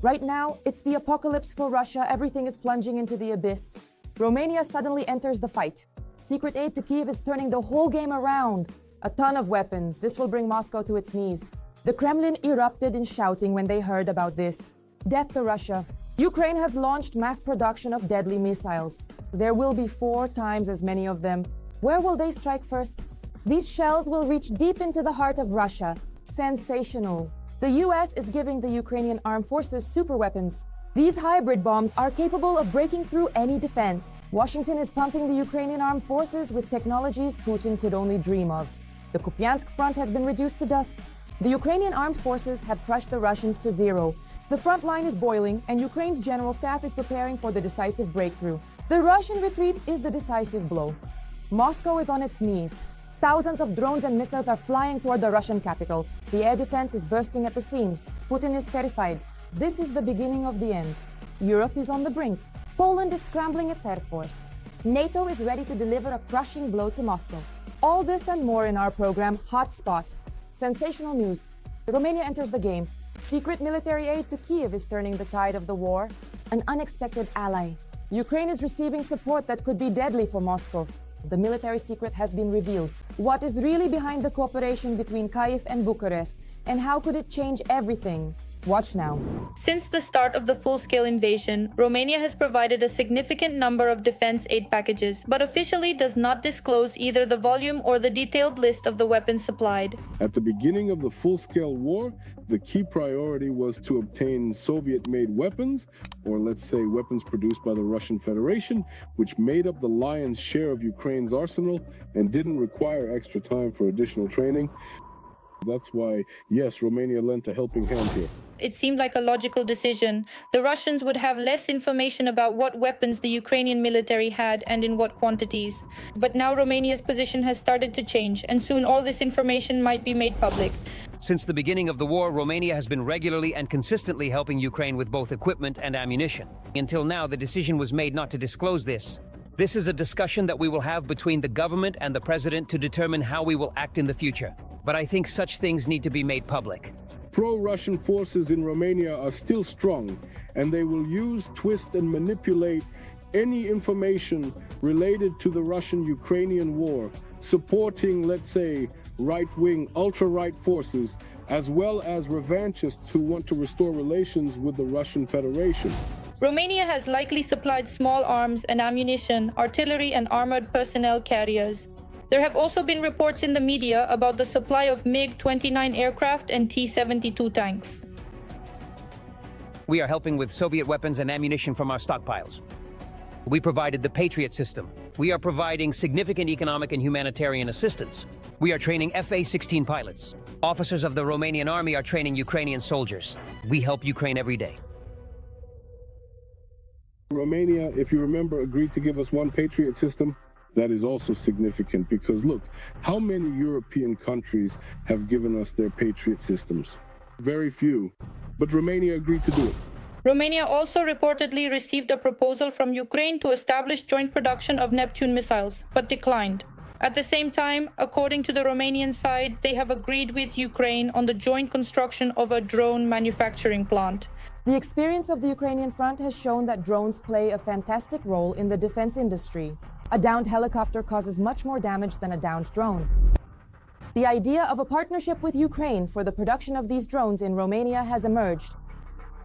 Right now, it's the apocalypse for Russia. Everything is plunging into the abyss. Romania suddenly enters the fight. Secret aid to Kyiv is turning the whole game around. A ton of weapons. This will bring Moscow to its knees. The Kremlin erupted in shouting when they heard about this. Death to Russia. Ukraine has launched mass production of deadly missiles. There will be 4 times as many of them. Where will they strike first? These shells will reach deep into the heart of Russia. Sensational. The US is giving the Ukrainian armed forces super weapons. These hybrid bombs are capable of breaking through any defense. Washington is pumping the Ukrainian armed forces with technologies Putin could only dream of. The Kupiansk front has been reduced to dust. The Ukrainian armed forces have crushed the Russians to zero. The front line is boiling, and Ukraine's general staff is preparing for the decisive breakthrough. The Russian retreat is the decisive blow. Moscow is on its knees. Thousands of drones and missiles are flying toward the Russian capital. The air defense is bursting at the seams. Putin is terrified. This is the beginning of the end. Europe is on the brink. Poland is scrambling its air force. NATO is ready to deliver a crushing blow to Moscow. All this and more in our program, Hotspot. Sensational news. Romania enters the game. Secret military aid to Kyiv is turning the tide of the war. An unexpected ally. Ukraine is receiving support that could be deadly for Moscow. The military secret has been revealed. What is really behind the cooperation between Kyiv and Bucharest, and how could it change everything? Watch now. Since the start of the full-scale invasion, Romania has provided a significant number of defense aid packages, but officially does not disclose either the volume or the detailed list of the weapons supplied. At the beginning of the full-scale war, the key priority was to obtain Soviet-made weapons, or let's say weapons produced by the Russian Federation, which made up the lion's share of Ukraine's arsenal and didn't require extra time for additional training. That's why, yes, Romania lent a helping hand here. It seemed like a logical decision. The Russians would have less information about what weapons the Ukrainian military had and in what quantities. But now Romania's position has started to change, and soon all this information might be made public. Since the beginning of the war, Romania has been regularly and consistently helping Ukraine with both equipment and ammunition. Until now, the decision was made not to disclose this. This is a discussion that we will have between the government and the president to determine how we will act in the future. But I think such things need to be made public. Pro-Russian forces in Romania are still strong, and they will use, twist, and manipulate any information related to the Russian-Ukrainian war, supporting, let's say, right-wing, ultra-right forces, as well as revanchists who want to restore relations with the Russian Federation. Romania has likely supplied small arms and ammunition, artillery and armored personnel carriers. There have also been reports in the media about the supply of MiG-29 aircraft and T-72 tanks. We are helping with Soviet weapons and ammunition from our stockpiles. We provided the Patriot system. We are providing significant economic and humanitarian assistance. We are training FA-16 pilots. Officers of the Romanian army are training Ukrainian soldiers. We help Ukraine every day. Romania, if you remember, agreed to give us one Patriot system. That is also significant because look, how many European countries have given us their Patriot systems? Very few, but Romania agreed to do it. Romania also reportedly received a proposal from Ukraine to establish joint production of Neptune missiles, but declined. At the same time, according to the Romanian side, they have agreed with Ukraine on the joint construction of a drone manufacturing plant. The experience of the Ukrainian front has shown that drones play a fantastic role in the defense industry. A downed helicopter causes much more damage than a downed drone. The idea of a partnership with Ukraine for the production of these drones in Romania has emerged.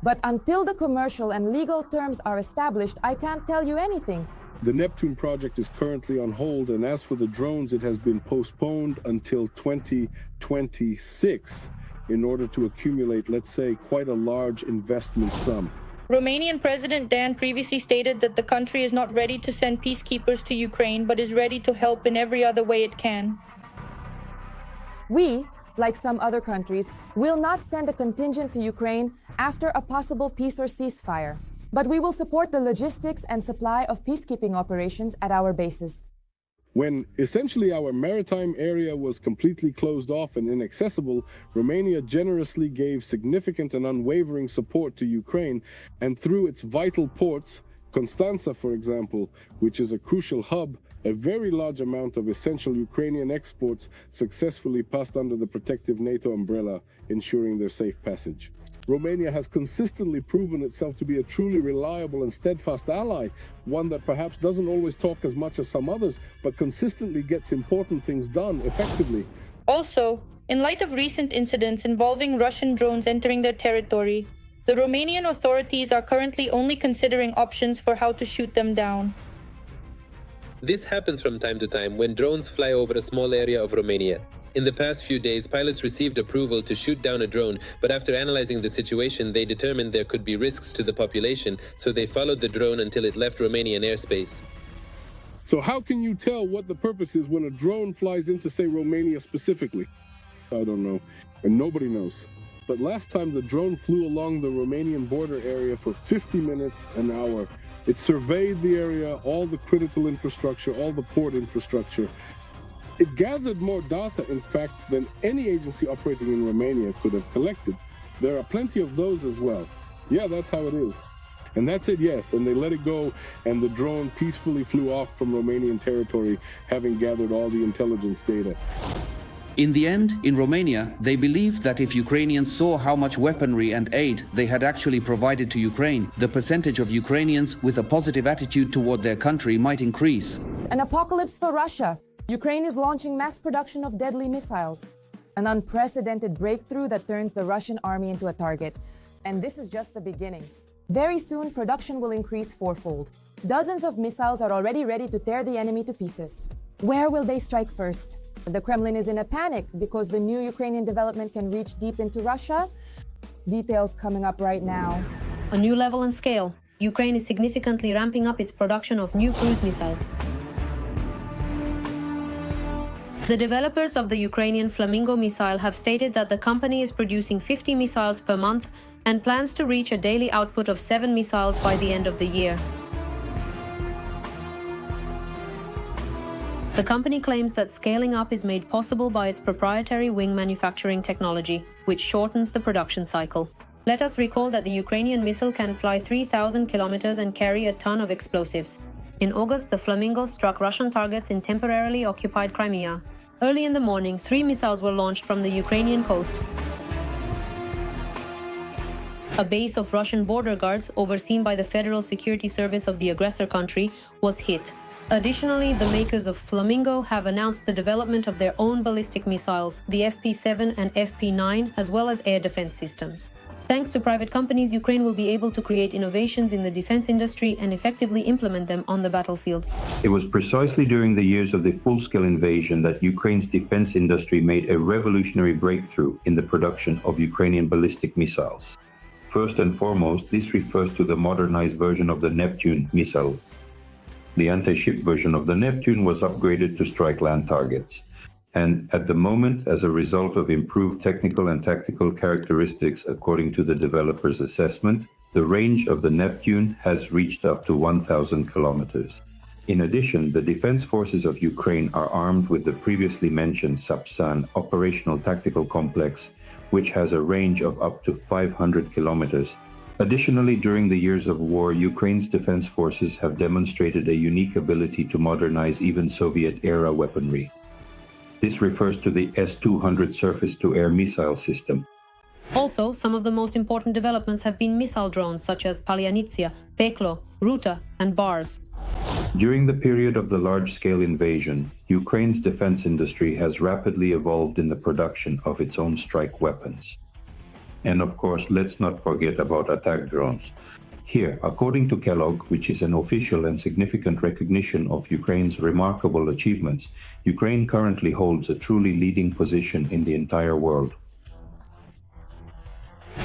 But until the commercial and legal terms are established, I can't tell you anything. The Neptune project is currently on hold, and as for the drones, it has been postponed until 2026 in order to accumulate, let's say, quite a large investment sum. Romanian President Dan previously stated that the country is not ready to send peacekeepers to Ukraine, but is ready to help in every other way it can. We, like some other countries, will not send a contingent to Ukraine after a possible peace or ceasefire. But we will support the logistics and supply of peacekeeping operations at our bases. When essentially our maritime area was completely closed off and inaccessible, Romania generously gave significant and unwavering support to Ukraine, and through its vital ports, Constanța, for example, which is a crucial hub, a very large amount of essential Ukrainian exports successfully passed under the protective NATO umbrella ensuring their safe passage. Romania has consistently proven itself to be a truly reliable and steadfast ally, one that perhaps doesn't always talk as much as some others, but consistently gets important things done effectively. Also, in light of recent incidents involving Russian drones entering their territory, the Romanian authorities are currently only considering options for how to shoot them down. This happens from time to time when drones fly over a small area of Romania. In the past few days, pilots received approval to shoot down a drone, but after analyzing the situation, they determined there could be risks to the population, so they followed the drone until it left Romanian airspace. So how can you tell what the purpose is when a drone flies into, say, Romania specifically? I don't know, and nobody knows. But last time the drone flew along the Romanian border area for 50 minutes, an hour. It surveyed the area, all the critical infrastructure, all the port infrastructure. It gathered more data, in fact, than any agency operating in Romania could have collected. There are plenty of those as well. Yeah, that's how it is. And that's it, yes. And they let it go, and the drone peacefully flew off from Romanian territory, having gathered all the intelligence data. In the end, in Romania, they believed that if Ukrainians saw how much weaponry and aid they had actually provided to Ukraine, the percentage of Ukrainians with a positive attitude toward their country might increase. An apocalypse for Russia. Ukraine is launching mass production of deadly missiles. An unprecedented breakthrough that turns the Russian army into a target. And this is just the beginning. Very soon, production will increase fourfold. Dozens of missiles are already ready to tear the enemy to pieces. Where will they strike first? The Kremlin is in a panic because the new Ukrainian development can reach deep into Russia. Details coming up right now. A new level and scale. Ukraine is significantly ramping up its production of new cruise missiles. The developers of the Ukrainian Flamingo missile have stated that the company is producing 50 missiles per month and plans to reach a daily output of 7 missiles by the end of the year. The company claims that scaling up is made possible by its proprietary wing manufacturing technology, which shortens the production cycle. Let us recall that the Ukrainian missile can fly 3,000 kilometers and carry a ton of explosives. In August, the Flamingo struck Russian targets in temporarily occupied Crimea. Early in the morning, 3 missiles were launched from the Ukrainian coast. A base of Russian border guards, overseen by the Federal Security Service of the aggressor country, was hit. Additionally, the makers of Flamingo have announced the development of their own ballistic missiles, the FP7 and FP9, as well as air defense systems. Thanks to private companies, Ukraine will be able to create innovations in the defense industry and effectively implement them on the battlefield. It was precisely during the years of the full-scale invasion that Ukraine's defense industry made a revolutionary breakthrough in the production of Ukrainian ballistic missiles. First and foremost, this refers to the modernized version of the Neptune missile. The anti-ship version of the Neptune was upgraded to strike land targets. And at the moment, as a result of improved technical and tactical characteristics according to the developer's assessment, the range of the Neptune has reached up to 1,000 kilometers. In addition, the defense forces of Ukraine are armed with the previously mentioned Sapsan operational tactical complex, which has a range of up to 500 kilometers. Additionally, during the years of war, Ukraine's defense forces have demonstrated a unique ability to modernize even Soviet-era weaponry. This refers to the S-200 surface-to-air missile system. Also, some of the most important developments have been missile drones such as Palyanitsia, Peklo, Ruta, and Bars. During the period of the large-scale invasion, Ukraine's defense industry has rapidly evolved in the production of its own strike weapons. And of course, let's not forget about attack drones. Here, according to Kellogg, which is an official and significant recognition of Ukraine's remarkable achievements, Ukraine currently holds a truly leading position in the entire world.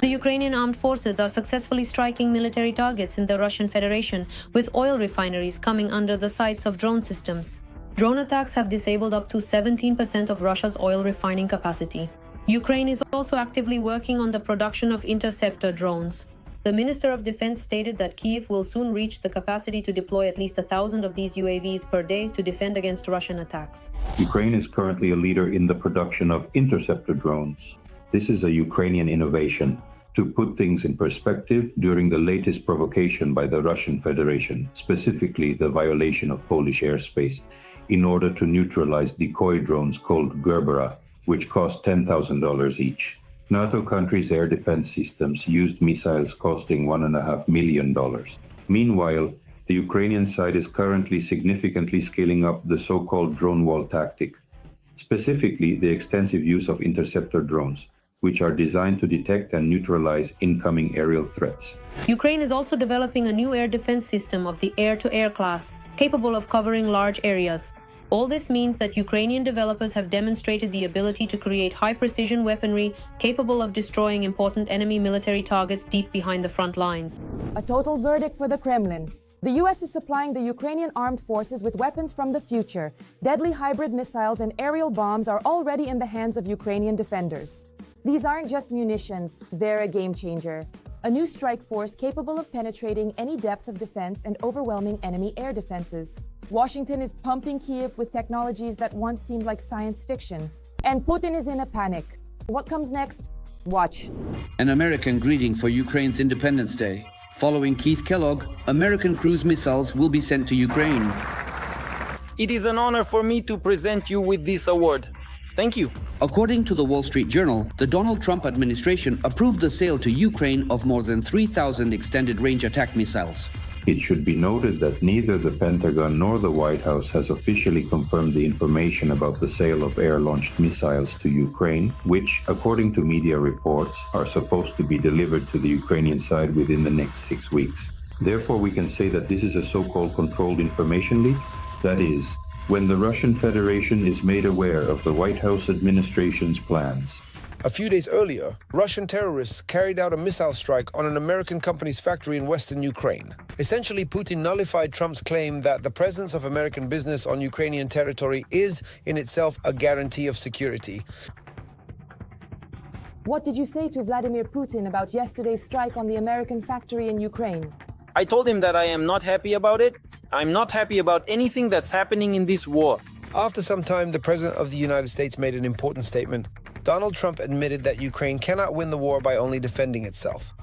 The Ukrainian armed forces are successfully striking military targets in the Russian Federation, with oil refineries coming under the sights of drone systems. Drone attacks have disabled up to 17% of Russia's oil refining capacity. Ukraine is also actively working on the production of interceptor drones. The Minister of Defense stated that Kyiv will soon reach the capacity to deploy at least 1,000 of these UAVs per day to defend against Russian attacks. Ukraine is currently a leader in the production of interceptor drones. This is a Ukrainian innovation. To put things in perspective, during the latest provocation by the Russian Federation, specifically the violation of Polish airspace, in order to neutralize decoy drones called Gerbera, which cost $10,000 each. NATO countries' air defense systems used missiles costing $1.5 million. Meanwhile, the Ukrainian side is currently significantly scaling up the so-called drone wall tactic, specifically the extensive use of interceptor drones, which are designed to detect and neutralize incoming aerial threats. Ukraine is also developing a new air defense system of the air-to-air class, capable of covering large areas. All this means that Ukrainian developers have demonstrated the ability to create high-precision weaponry capable of destroying important enemy military targets deep behind the front lines. A total verdict for the Kremlin. The US is supplying the Ukrainian armed forces with weapons from the future. Deadly hybrid missiles and aerial bombs are already in the hands of Ukrainian defenders. These aren't just munitions, they're a game changer. A new strike force capable of penetrating any depth of defense and overwhelming enemy air defenses. Washington is pumping Kyiv with technologies that once seemed like science fiction. And Putin is in a panic. What comes next? Watch. An American greeting for Ukraine's Independence Day. Following Keith Kellogg, American cruise missiles will be sent to Ukraine. It is an honor for me to present you with this award. Thank you. According to the Wall Street Journal, the Donald Trump administration approved the sale to Ukraine of more than 3,000 extended-range attack missiles. It should be noted that neither the Pentagon nor the White House has officially confirmed the information about the sale of air-launched missiles to Ukraine, which, according to media reports, are supposed to be delivered to the Ukrainian side within the next 6 weeks. Therefore, we can say that this is a so-called controlled information leak. That is, when the Russian Federation is made aware of the White House administration's plans. A few days earlier, Russian terrorists carried out a missile strike on an American company's factory in western Ukraine. Essentially, Putin nullified Trump's claim that the presence of American business on Ukrainian territory is, in itself, a guarantee of security. What did you say to Vladimir Putin about yesterday's strike on the American factory in Ukraine? I told him that I am not happy about it. I'm not happy about anything that's happening in this war. After some time, the President of the United States made an important statement. Donald Trump admitted that Ukraine cannot win the war by only defending itself.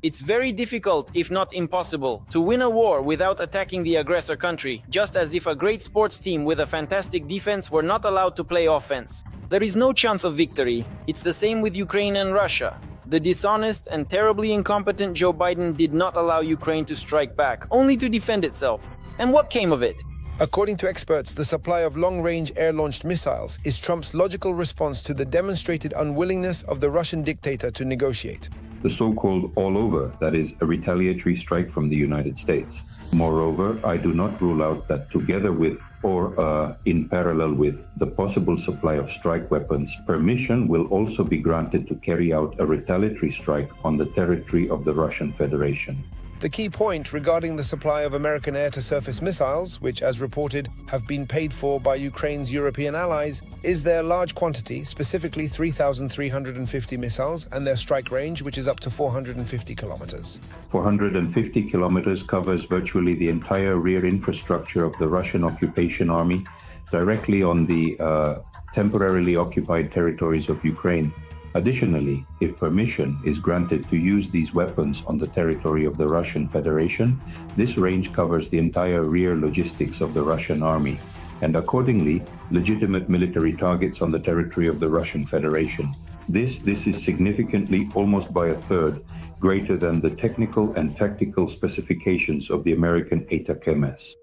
It's very difficult, if not impossible, to win a war without attacking the aggressor country, just as if a great sports team with a fantastic defense were not allowed to play offense. There is no chance of victory. It's the same with Ukraine and Russia. The dishonest and terribly incompetent Joe Biden did not allow Ukraine to strike back, only to defend itself. And what came of it? According to experts, the supply of long-range air-launched missiles is Trump's logical response to the demonstrated unwillingness of the Russian dictator to negotiate. The so-called all-over, that is, a retaliatory strike from the United States. Moreover, I do not rule out that together with or in parallel with the possible supply of strike weapons, permission will also be granted to carry out a retaliatory strike on the territory of the Russian Federation. The key point regarding the supply of American air-to-surface missiles, which, as reported, have been paid for by Ukraine's European allies, is their large quantity, specifically 3,350 missiles, and their strike range, which is up to 450 kilometers. 450 kilometers covers virtually the entire rear infrastructure of the Russian occupation army, directly on the temporarily occupied territories of Ukraine. Additionally, if permission is granted to use these weapons on the territory of the Russian Federation, this range covers the entire rear logistics of the Russian army, and accordingly, legitimate military targets on the territory of the Russian Federation. This is significantly, almost by a third, greater than the technical and tactical specifications of the American ATACMS.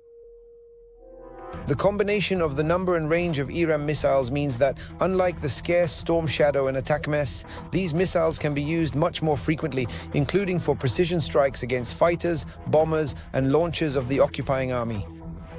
The combination of the number and range of ERAM missiles means that, unlike the scarce Storm Shadow and ATACMS, these missiles can be used much more frequently, including for precision strikes against fighters, bombers, and launchers of the occupying army.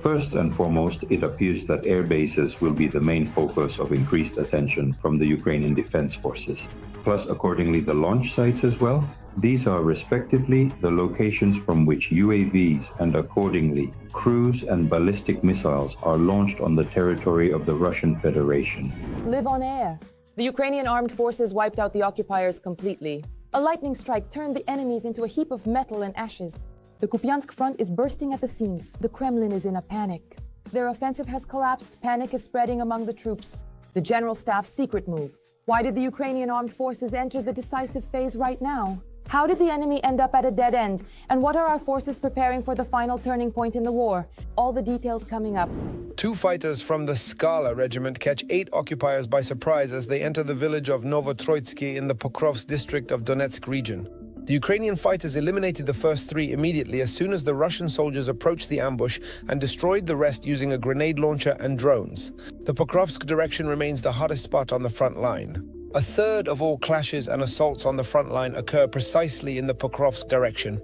First and foremost, it appears that air bases will be the main focus of increased attention from the Ukrainian Defense Forces, plus accordingly the launch sites as well. These are respectively the locations from which UAVs and accordingly cruise and ballistic missiles are launched on the territory of the Russian Federation. Live on air. The Ukrainian armed forces wiped out the occupiers completely. A lightning strike turned the enemies into a heap of metal and ashes. The Kupiansk front is bursting at the seams. The Kremlin is in a panic. Their offensive has collapsed. Panic is spreading among the troops. The General Staff's secret move. Why did the Ukrainian armed forces enter the decisive phase right now? How did the enemy end up at a dead end? And what are our forces preparing for the final turning point in the war? All the details coming up. 2 fighters from the Skala regiment catch 8 occupiers by surprise as they enter the village of Novotroitsky in the Pokrovsk district of Donetsk region. The Ukrainian fighters eliminated the first 3 immediately as soon as the Russian soldiers approached the ambush and destroyed the rest using a grenade launcher and drones. The Pokrovsk direction remains the hottest spot on the front line. A third of all clashes and assaults on the front line occur precisely in the Pokrovsk direction.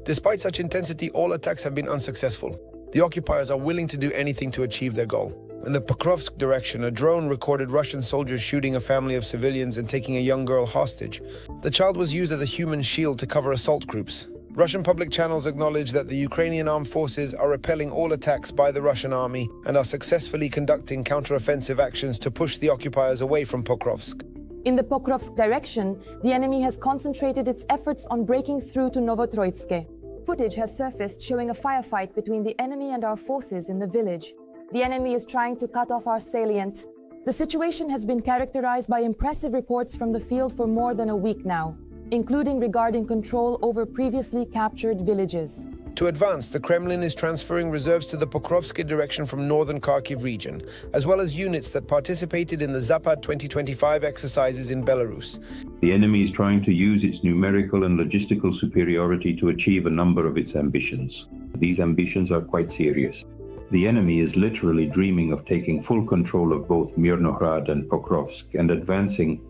Despite such intensity, all attacks have been unsuccessful. The occupiers are willing to do anything to achieve their goal. In the Pokrovsk direction, a drone recorded Russian soldiers shooting a family of civilians and taking a young girl hostage. The child was used as a human shield to cover assault groups. Russian public channels acknowledge that the Ukrainian armed forces are repelling all attacks by the Russian army and are successfully conducting counter-offensive actions to push the occupiers away from Pokrovsk. In the Pokrovsk direction, the enemy has concentrated its efforts on breaking through to Novotroitske. Footage has surfaced showing a firefight between the enemy and our forces in the village. The enemy is trying to cut off our salient. The situation has been characterized by impressive reports from the field for more than a week now, including regarding control over previously captured villages. To advance, the Kremlin is transferring reserves to the Pokrovsky direction from northern Kharkiv region, as well as units that participated in the Zapad 2025 exercises in Belarus. The enemy is trying to use its numerical and logistical superiority to achieve a number of its ambitions. These ambitions are quite serious. The enemy is literally dreaming of taking full control of both Mirnohrad and Pokrovsk and advancing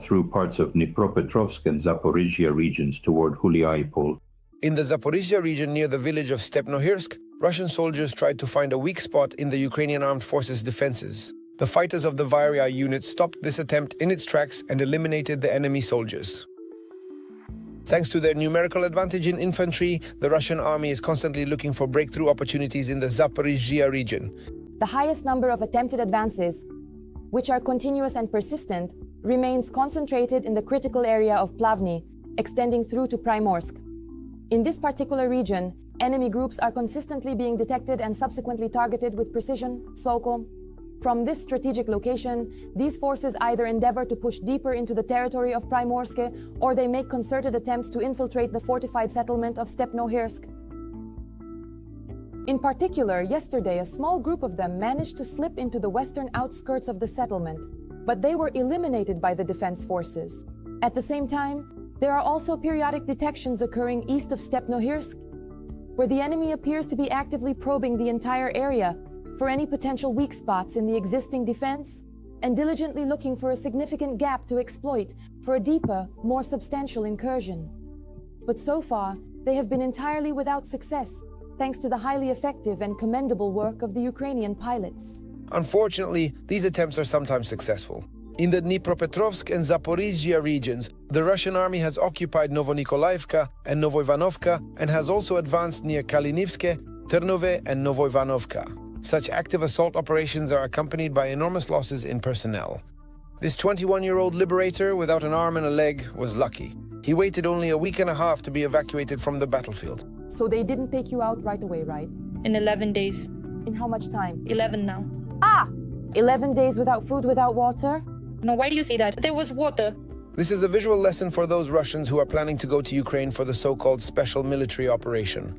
through parts of Dnipropetrovsk and Zaporizhia regions toward Huliaipol. In the Zaporizhia region near the village of Stepnohirsk, Russian soldiers tried to find a weak spot in the Ukrainian armed forces' defenses. The fighters of the Varia unit stopped this attempt in its tracks and eliminated the enemy soldiers. Thanks to their numerical advantage in infantry, the Russian army is constantly looking for breakthrough opportunities in the Zaporizhia region. The highest number of attempted advances, which are continuous and persistent, remains concentrated in the critical area of Plavny, extending through to Primorsk. In this particular region, enemy groups are consistently being detected and subsequently targeted with precision, Sokol. From this strategic location, these forces either endeavor to push deeper into the territory of Primorsk, or they make concerted attempts to infiltrate the fortified settlement of Stepnohirsk. In particular, yesterday a small group of them managed to slip into the western outskirts of the settlement, but they were eliminated by the defense forces. At the same time, there are also periodic detections occurring east of Stepnohirsk, where the enemy appears to be actively probing the entire area for any potential weak spots in the existing defense and diligently looking for a significant gap to exploit for a deeper, more substantial incursion. But so far, they have been entirely without success, thanks to the highly effective and commendable work of the Ukrainian pilots. Unfortunately, these attempts are sometimes successful. In the Dnipropetrovsk and Zaporizhia regions, the Russian army has occupied Novonikolayevka and Novoivanovka and has also advanced near Kalinivske, Ternove and Novoivanovka. Such active assault operations are accompanied by enormous losses in personnel. This 21-year-old liberator without an arm and a leg was lucky. He waited only a week and a half to be evacuated from the battlefield. So they didn't take you out right away, right? In 11 days. In how much time? 11 now. 11 days without food, without water? No, why do you say that? There was water. This is a visual lesson for those Russians who are planning to go to Ukraine for the so-called special military operation.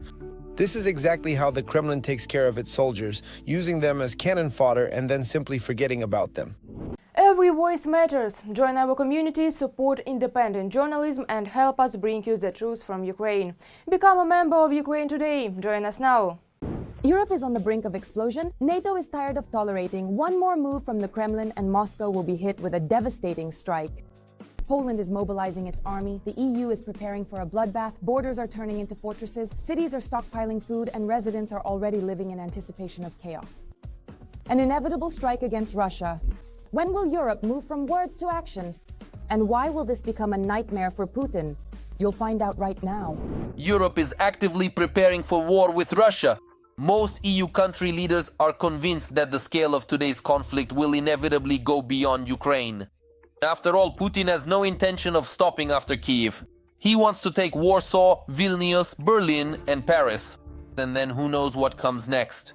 This is exactly how the Kremlin takes care of its soldiers, using them as cannon fodder and then simply forgetting about them. Every voice matters. Join our community, support independent journalism and help us bring you the truth from Ukraine. Become a member of Ukraine today. Join us now. Europe is on the brink of explosion. NATO is tired of tolerating one more move from the Kremlin, and Moscow will be hit with a devastating strike. Poland is mobilizing its army, the EU is preparing for a bloodbath, borders are turning into fortresses, cities are stockpiling food, and residents are already living in anticipation of chaos. An inevitable strike against Russia. When will Europe move from words to action? And why will this become a nightmare for Putin? You'll find out right now. Europe is actively preparing for war with Russia. Most EU country leaders are convinced that the scale of today's conflict will inevitably go beyond Ukraine. After all, Putin has no intention of stopping after Kyiv. He wants to take Warsaw, Vilnius, Berlin and Paris. And then who knows what comes next.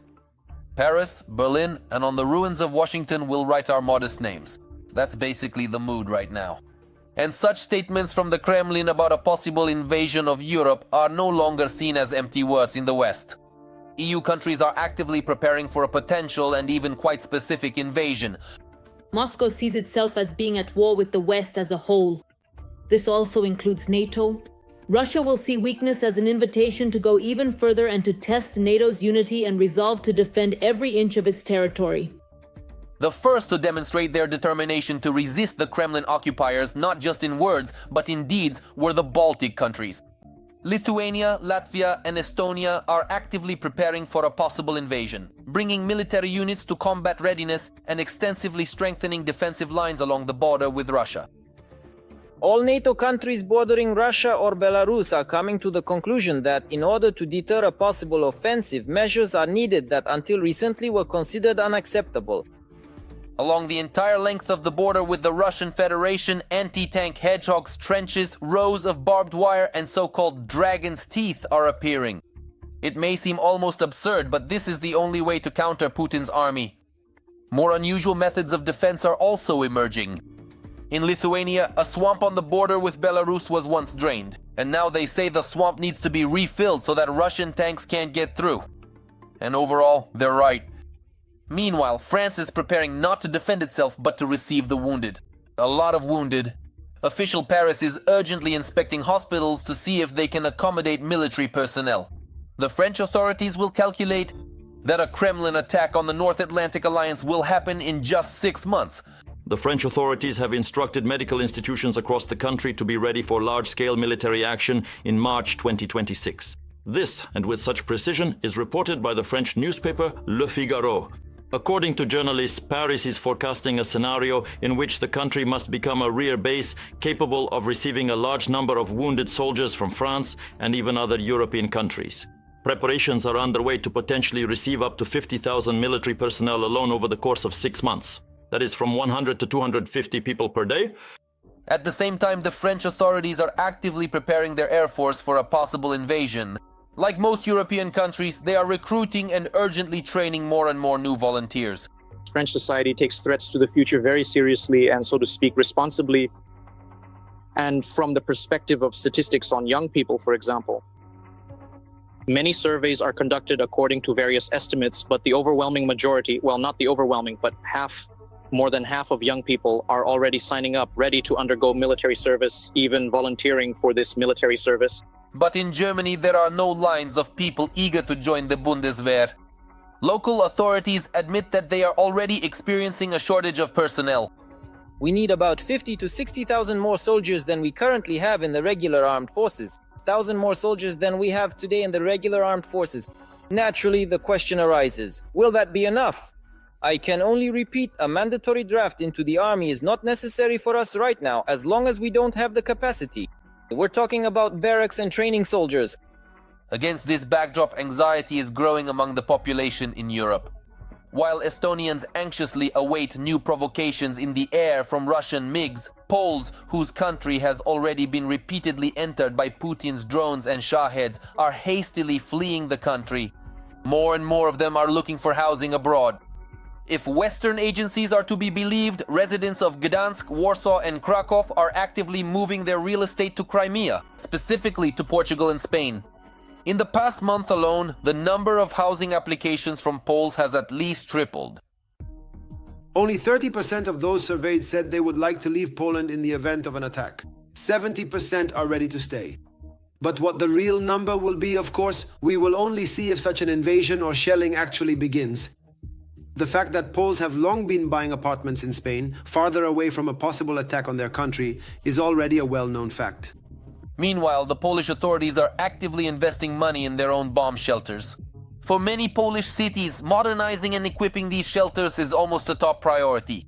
Paris, Berlin and on the ruins of Washington we'll write our modest names. That's basically the mood right now. And such statements from the Kremlin about a possible invasion of Europe are no longer seen as empty words in the West. EU countries are actively preparing for a potential and even quite specific invasion. Moscow sees itself as being at war with the West as a whole. This also includes NATO. Russia will see weakness as an invitation to go even further and to test NATO's unity and resolve to defend every inch of its territory. The first to demonstrate their determination to resist the Kremlin occupiers, not just in words, but in deeds, were the Baltic countries. Lithuania, Latvia, and Estonia are actively preparing for a possible invasion, bringing military units to combat readiness and extensively strengthening defensive lines along the border with Russia. All NATO countries bordering Russia or Belarus are coming to the conclusion that in order to deter a possible offensive, measures are needed that until recently were considered unacceptable. Along the entire length of the border with the Russian Federation, anti-tank hedgehogs, trenches, rows of barbed wire, and so-called dragon's teeth are appearing. It may seem almost absurd, but this is the only way to counter Putin's army. More unusual methods of defense are also emerging. In Lithuania, a swamp on the border with Belarus was once drained, and now they say the swamp needs to be refilled so that Russian tanks can't get through. And overall, they're right. Meanwhile, France is preparing not to defend itself but to receive the wounded. A lot of wounded. Official Paris is urgently inspecting hospitals to see if they can accommodate military personnel. The French authorities will calculate that a Kremlin attack on the North Atlantic Alliance will happen in just 6 months. The French authorities have instructed medical institutions across the country to be ready for large-scale military action in March 2026. This, and with such precision, is reported by the French newspaper Le Figaro. According to journalists, Paris is forecasting a scenario in which the country must become a rear base capable of receiving a large number of wounded soldiers from France and even other European countries. Preparations are underway to potentially receive up to 50,000 military personnel alone over the course of 6 months. That is from 100 to 250 people per day. At the same time, the French authorities are actively preparing their air force for a possible invasion. Like most European countries, they are recruiting and urgently training more and more new volunteers. French society takes threats to the future very seriously and, so to speak, responsibly. And from the perspective of statistics on young people, for example, many surveys are conducted according to various estimates, but the overwhelming majority, well, not the overwhelming, but more than half of young people are already signing up, ready to undergo military service, even volunteering for this military service. But in Germany, there are no lines of people eager to join the Bundeswehr. Local authorities admit that they are already experiencing a shortage of personnel. We need about 50 to 60,000 more soldiers than we currently have in the regular armed forces. 1,000 more soldiers than we have today in the regular armed forces. Naturally, the question arises, will that be enough? I can only repeat, a mandatory draft into the army is not necessary for us right now, as long as we don't have the capacity. We're talking about barracks and training soldiers. Against this backdrop, anxiety is growing among the population in Europe. While Estonians anxiously await new provocations in the air from Russian MiGs, Poles, whose country has already been repeatedly entered by Putin's drones and Shaheds, are hastily fleeing the country. More and more of them are looking for housing abroad. If Western agencies are to be believed, residents of Gdansk, Warsaw, and Krakow are actively moving their real estate to Crimea, specifically to Portugal and Spain. In the past month alone, the number of housing applications from Poles has at least tripled. Only 30% of those surveyed said they would like to leave Poland in the event of an attack. 70% are ready to stay. But what the real number will be, of course, we will only see if such an invasion or shelling actually begins. The fact that Poles have long been buying apartments in Spain, farther away from a possible attack on their country, is already a well-known fact. Meanwhile, the Polish authorities are actively investing money in their own bomb shelters. For many Polish cities, modernizing and equipping these shelters is almost a top priority.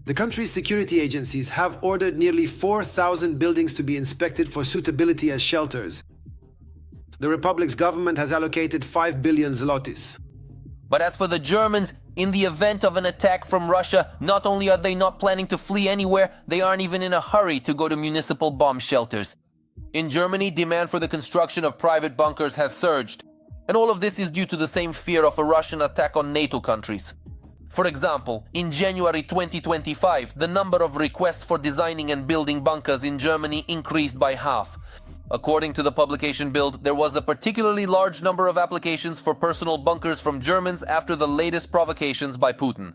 The country's security agencies have ordered nearly 4,000 buildings to be inspected for suitability as shelters. The Republic's government has allocated 5 billion zlotys. But as for the Germans, in the event of an attack from Russia, not only are they not planning to flee anywhere, they aren't even in a hurry to go to municipal bomb shelters. In Germany, demand for the construction of private bunkers has surged. And all of this is due to the same fear of a Russian attack on NATO countries. For example, in January 2025, the number of requests for designing and building bunkers in Germany increased by half. According to the publication Bild, there was a particularly large number of applications for personal bunkers from Germans after the latest provocations by Putin.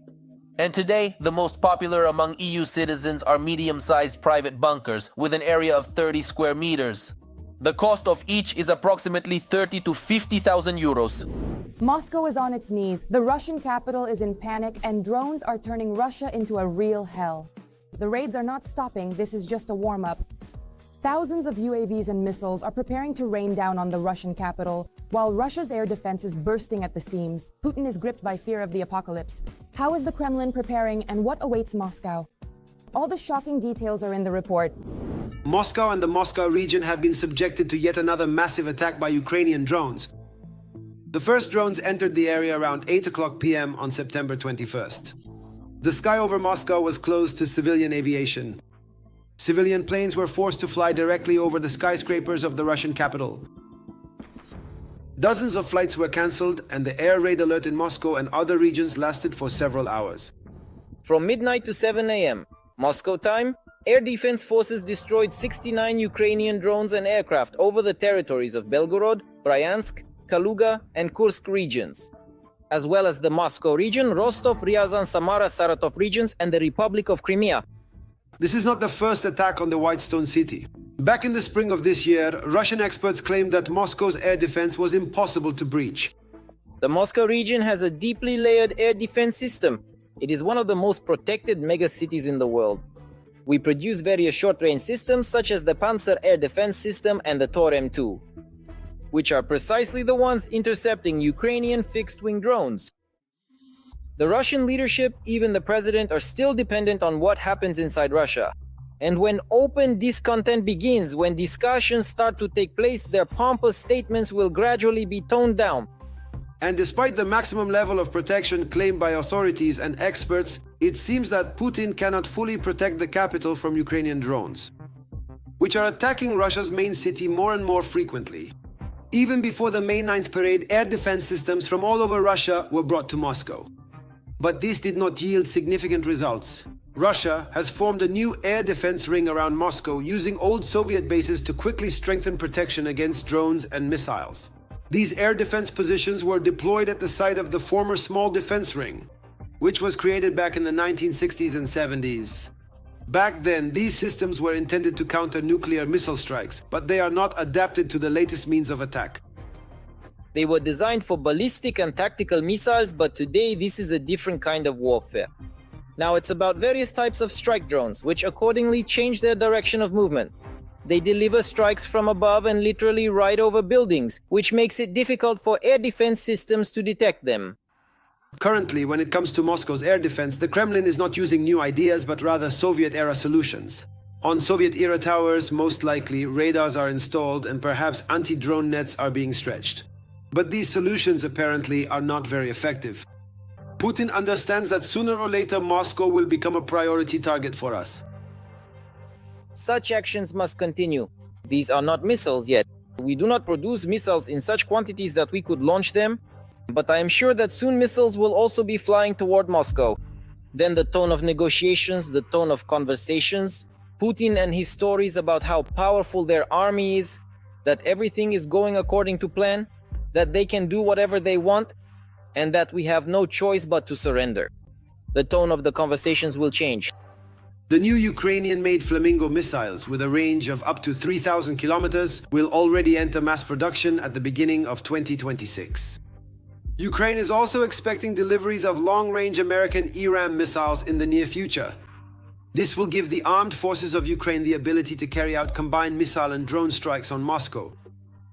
And today, the most popular among EU citizens are medium-sized private bunkers with an area of 30 square meters. The cost of each is approximately 30 to 50,000 euros. Moscow is on its knees, the Russian capital is in panic, and drones are turning Russia into a real hell. The raids are not stopping, this is just a warm-up. Thousands of UAVs and missiles are preparing to rain down on the Russian capital, while Russia's air defense is bursting at the seams. Putin is gripped by fear of the apocalypse. How is the Kremlin preparing, and what awaits Moscow? All the shocking details are in the report. Moscow and the Moscow region have been subjected to yet another massive attack by Ukrainian drones. The first drones entered the area around 8 o'clock p.m. on September 21st. The sky over Moscow was closed to civilian aviation. Civilian planes were forced to fly directly over the skyscrapers of the Russian capital. Dozens of flights were cancelled, and the air raid alert in Moscow and other regions lasted for several hours. From midnight to 7 a.m. Moscow time, air defense forces destroyed 69 Ukrainian drones and aircraft over the territories of Belgorod, Bryansk, Kaluga and Kursk regions, as well as the Moscow region, Rostov, Ryazan, Samara, Saratov regions and the Republic of Crimea. This is not the first attack on the White Stone City. Back in the spring of this year, Russian experts claimed that Moscow's air defense was impossible to breach. The Moscow region has a deeply layered air defense system. It is one of the most protected megacities in the world. We produce various short-range systems such as the Panzer air defense system and the Tor M2, which are precisely the ones intercepting Ukrainian fixed-wing drones. The Russian leadership, even the president, are still dependent on what happens inside Russia. And when open discontent begins, when discussions start to take place, their pompous statements will gradually be toned down. And despite the maximum level of protection claimed by authorities and experts, it seems that Putin cannot fully protect the capital from Ukrainian drones, which are attacking Russia's main city more and more frequently. Even before the May 9th parade, air defense systems from all over Russia were brought to Moscow. But this did not yield significant results. Russia has formed a new air defense ring around Moscow using old Soviet bases to quickly strengthen protection against drones and missiles. These air defense positions were deployed at the site of the former small defense ring, which was created back in the 1960s and 70s. Back then, these systems were intended to counter nuclear missile strikes, but they are not adapted to the latest means of attack. They were designed for ballistic and tactical missiles, but today this is a different kind of warfare. Now it's about various types of strike drones, which accordingly change their direction of movement. They deliver strikes from above and literally right over buildings, which makes it difficult for air defense systems to detect them. Currently, when it comes to Moscow's air defense, the Kremlin is not using new ideas, but rather Soviet-era solutions. On Soviet-era towers, most likely, radars are installed and perhaps anti-drone nets are being stretched. But these solutions apparently are not very effective. Putin understands that sooner or later Moscow will become a priority target for us. Such actions must continue. These are not missiles yet. We do not produce missiles in such quantities that we could launch them, but I am sure that soon missiles will also be flying toward Moscow. Then the tone of negotiations, the tone of conversations, Putin and his stories about how powerful their army is, that everything is going according to plan, that they can do whatever they want, and that we have no choice but to surrender. The tone of the conversations will change. The new Ukrainian-made Flamingo missiles, with a range of up to 3,000 kilometers, will already enter mass production at the beginning of 2026. Ukraine is also expecting deliveries of long-range American ERAM missiles in the near future. This will give the armed forces of Ukraine the ability to carry out combined missile and drone strikes on Moscow,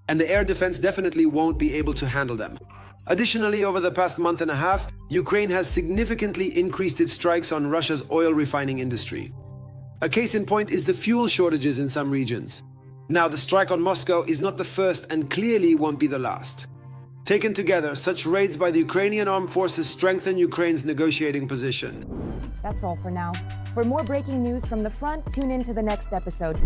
and the air defense definitely won't be able to handle them. Additionally, over the past month and a half, Ukraine has significantly increased its strikes on Russia's oil refining industry. A case in point is the fuel shortages in some regions. Now, the strike on Moscow is not the first and clearly won't be the last. Taken together, such raids by the Ukrainian armed forces strengthen Ukraine's negotiating position. That's all for now. For more breaking news from the front, tune in to the next episode.